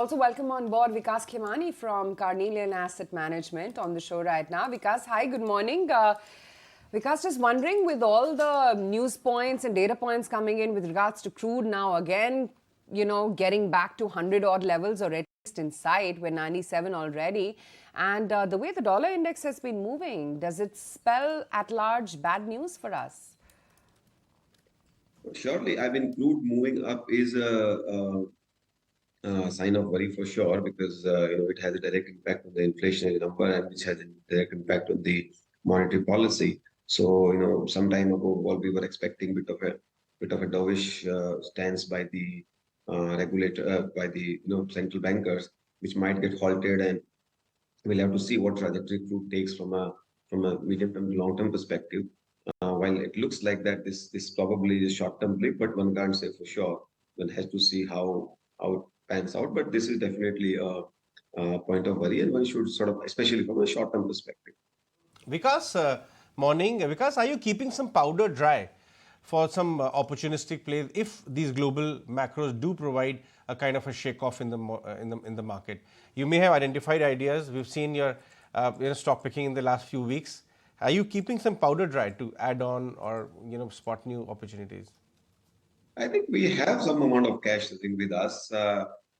Also welcome on board Vikas Khemani from Carnelian Asset Management on the show right now. Vikas, hi, good morning. Vikas, just wondering, with all the news points and data points coming in with regards to crude now again, getting back to 100 odd levels, or at least in sight, we're 97 already. And the way the dollar index has been moving, does it spell at large bad news for us? Surely, I mean, crude moving up is a sign of worry for sure because it has a direct impact on the inflationary number and which has a direct impact on the monetary policy. So some time ago, what we were expecting bit of a dovish stance by the regulator, by the central bankers, which might get halted, and we'll have to see what trajectory crude takes from a medium term to long term perspective. While it looks like that this probably is a short term blip, but one can't say for sure. One has to see how it pans out. But this is definitely a point of worry, and one should sort of, especially from a short term perspective. Vikas, morning. Vikas, are you keeping some powder dry for some opportunistic plays if these global macros do provide a kind of a shake-off in the market? You may have identified ideas. We've seen your stock picking in the last few weeks. Are you keeping some powder dry to add on or spot new opportunities? I think we have some amount of cash sitting with us.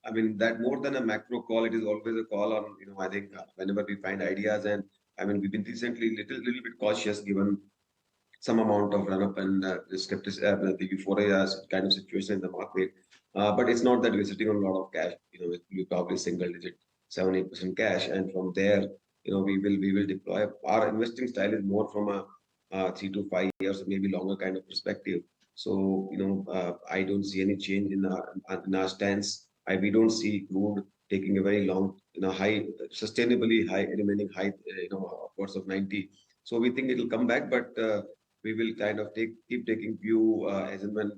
I mean, that more than a macro call, it is always a call on, I think whenever we find ideas, and I mean, we've been recently little bit cautious given some amount of run up and skepticism, the euphoria kind of situation in the market. But it's not that we're sitting on a lot of cash. We probably single digit 7-8% cash, and from there, we will deploy. Our investing style is more from a 3 to 5 years, or maybe longer kind of perspective. So I don't see any change in our stance. We don't see crude taking a very long, high, sustainably high, remaining high, upwards of 90. So we think it'll come back, but we will kind of keep taking view as and when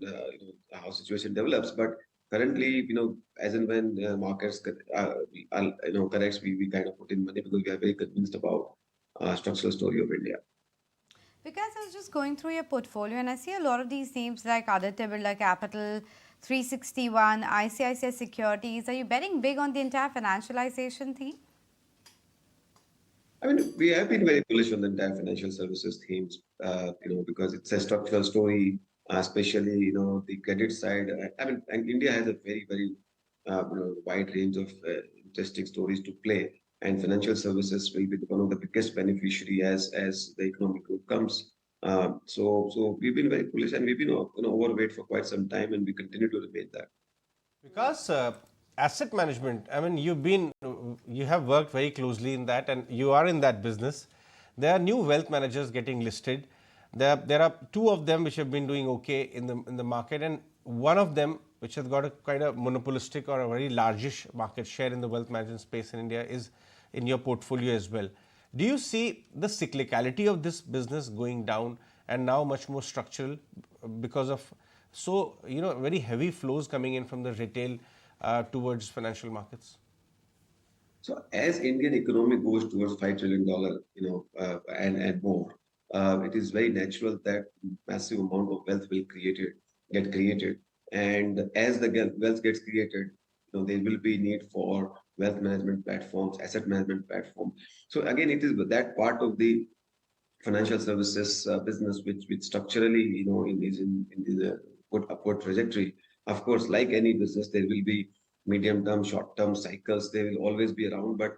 how situation develops. But currently, as and when markets corrects, we kind of put in money because we are very convinced about structural story of India. Because I was just going through your portfolio and I see a lot of these names like Aditya Birla Capital, 361, ICICI Securities. Are you betting big on the entire financialization theme? I mean, we have been very bullish on the entire financial services themes, because it's a structural story, especially, the credit side. I mean, and India has a very, very, wide range of interesting stories to play, and financial services will be one of the biggest beneficiary as the economic growth comes. So we've been very bullish, and we've been overweight for quite some time, and we continue to remain that. Because asset management, I mean, you have worked very closely in that, and you are in that business. There are new wealth managers getting listed. There are two of them which have been doing okay in the market, and one of them which has got a kind of monopolistic or a very largish market share in the wealth management space in India is in your portfolio as well. Do you see the cyclicality of this business going down and now much more structural because of very heavy flows coming in from the retail towards financial markets? So as Indian economy goes towards $5 trillion, and more, it is very natural that massive amount of wealth will get created, and as the wealth gets created, there will be need for wealth management platforms, asset management platform. So again, it is that part of the financial services business which structurally, is in the upward trajectory. Of course, like any business, there will be medium-term, short-term cycles. They will always be around, but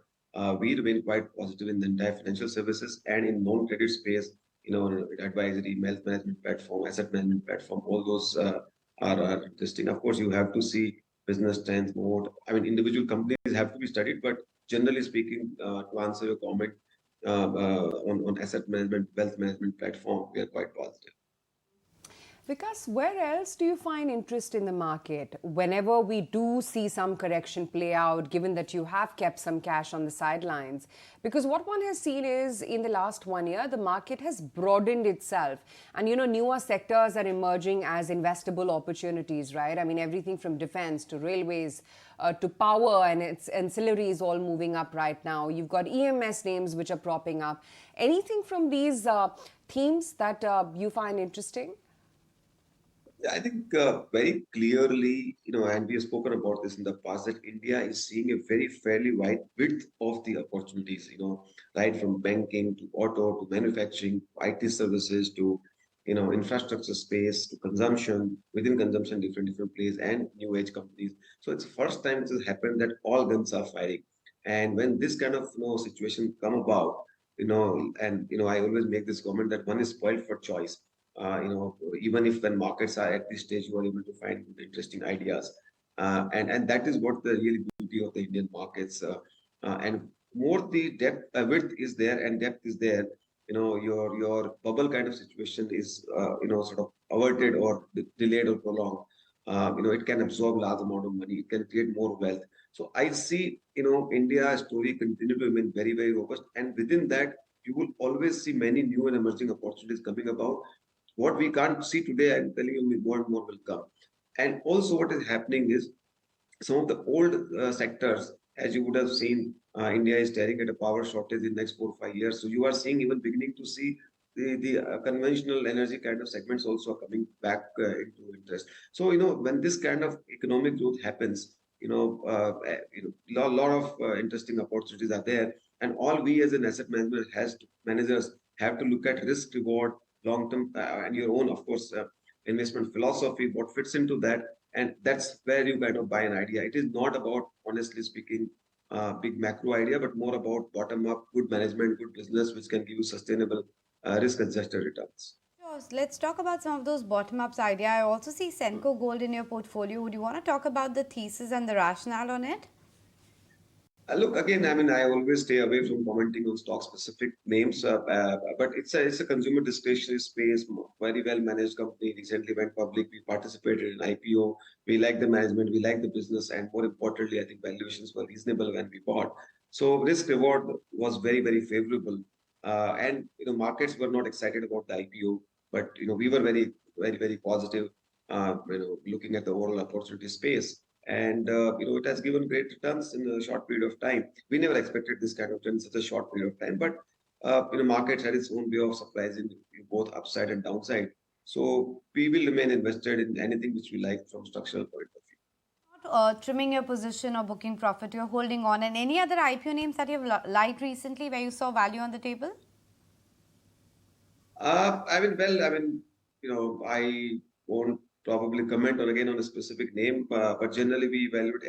we remain quite positive in the entire financial services and in non-credit space. Advisory, wealth management platform, asset management platform, all those are interesting. Of course, you have to see business trends more. I mean, individual companies have to be studied, but generally speaking, to answer your comment on asset management, wealth management platform, we are quite positive. Because where else do you find interest in the market whenever we do see some correction play out, given that you have kept some cash on the sidelines? Because what one has seen is in the last 1 year, the market has broadened itself, and newer sectors are emerging as investable opportunities, right? I mean, everything from defense to railways to power and its ancillaries all moving up right now. You've got EMS names which are propping up. Anything from these themes that you find interesting? I think very clearly, and we have spoken about this in the past, that India is seeing a very fairly wide width of the opportunities, right from banking to auto to manufacturing, IT services to, infrastructure space to consumption, within consumption, different places and new age companies. So it's the first time it has happened that all guns are firing. And when this kind of, situation come about, and, I always make this comment that one is spoiled for choice. Even if when markets are at this stage, you are able to find interesting ideas, and that is what the real beauty of the Indian markets. And more the depth, width is there, and depth is there. Your bubble kind of situation is sort of averted or delayed or prolonged. It can absorb large amount of money. It can create more wealth. So I see, India's story continue to remain very, very robust, and within that, you will always see many new and emerging opportunities coming about. What we can't see today, I'm telling you, more and more will come. And also, what is happening is some of the old sectors, as you would have seen, India is staring at a power shortage in the next 4 or 5 years. So you are seeing even beginning to see the conventional energy kind of segments also are coming back into interest. So when this kind of economic growth happens, lot of interesting opportunities are there, and all we as an asset manager has to, managers have to look at risk reward, long term, and your own, of course, investment philosophy, what fits into that, and that's where you kind of buy an idea. It is not about, honestly speaking, big macro idea, but more about bottom up, good management, good business, which can give you sustainable risk adjusted returns. Sure. So let's talk about some of those bottom-ups idea. I also see Senco Gold in your portfolio. Would you want to talk about the thesis and the rationale on it? Look, again, I mean, I always stay away from commenting on stock specific names, but it's a consumer discretionary space, very well managed company. Recently went public. We participated in IPO. We like the management, we like the business, and more importantly, I think valuations were reasonable when we bought. So risk reward was very, very favorable, and markets were not excited about the IPO, but we were very, very, very positive. Looking at the overall opportunity space, and it has given great returns in a short period of time. We never expected this kind of return in such a short period of time, but market had its own way of surprising you both upside and downside. So we will remain invested in anything which we like from structural point of view. Not trimming your position or booking profit, you're holding on. And any other IPO names that you've liked recently where you saw value on the table? I won't probably comment on again on a specific name, but generally we evaluate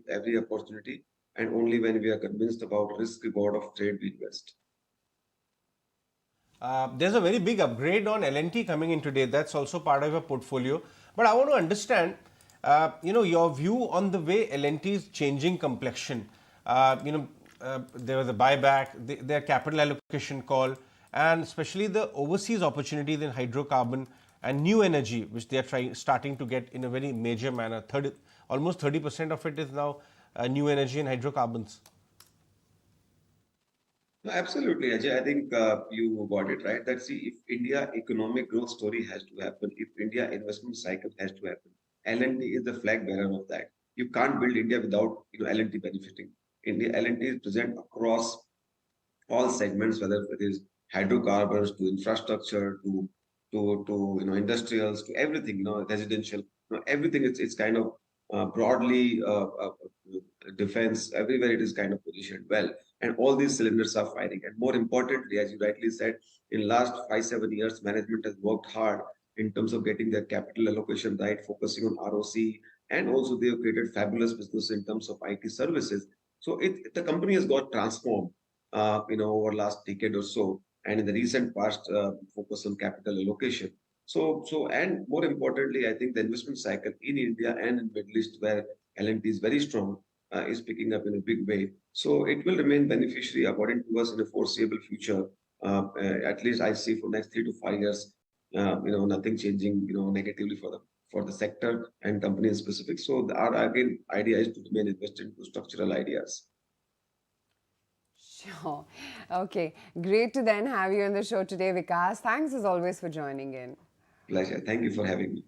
every opportunity, and only when we are convinced about risk reward of trade we invest. There's a very big upgrade on L&T coming in today. That's also part of your portfolio. But I want to understand, your view on the way L&T is changing complexion. There was a buyback, their capital allocation call, and especially the overseas opportunities in hydrocarbon and new energy, which they are starting to get in a very major manner. Almost 30% of it is now new energy and hydrocarbons. No, absolutely, Ajay. I think you got it right. That see, if India economic growth story has to happen, if India investment cycle has to happen, L&T is the flag bearer of that. You can't build India without L&T benefiting. India L&T is present across all segments, whether it is hydrocarbons to infrastructure to industrials to everything, residential, everything. It's kind of broadly defense everywhere. It is kind of positioned well, and all these cylinders are firing. And more importantly, as you rightly said, in last 5-7 years, management has worked hard in terms of getting their capital allocation right, focusing on ROC, and also they have created fabulous business in terms of IT services. So the company has got transformed over last decade or so, and in the recent past, focus on capital allocation. And more importantly, I think the investment cycle in India and in Middle East, where L&T is very strong, is picking up in a big way. So it will remain beneficiary, according to us, in the foreseeable future. At least I see for next 3 to 5 years, nothing changing, negatively for the sector and company in specific. So our again idea is to remain invested into structural ideas. Sure. Okay. Great to then have you on the show today, Vikas. Thanks as always for joining in. Pleasure. Thank you for having me.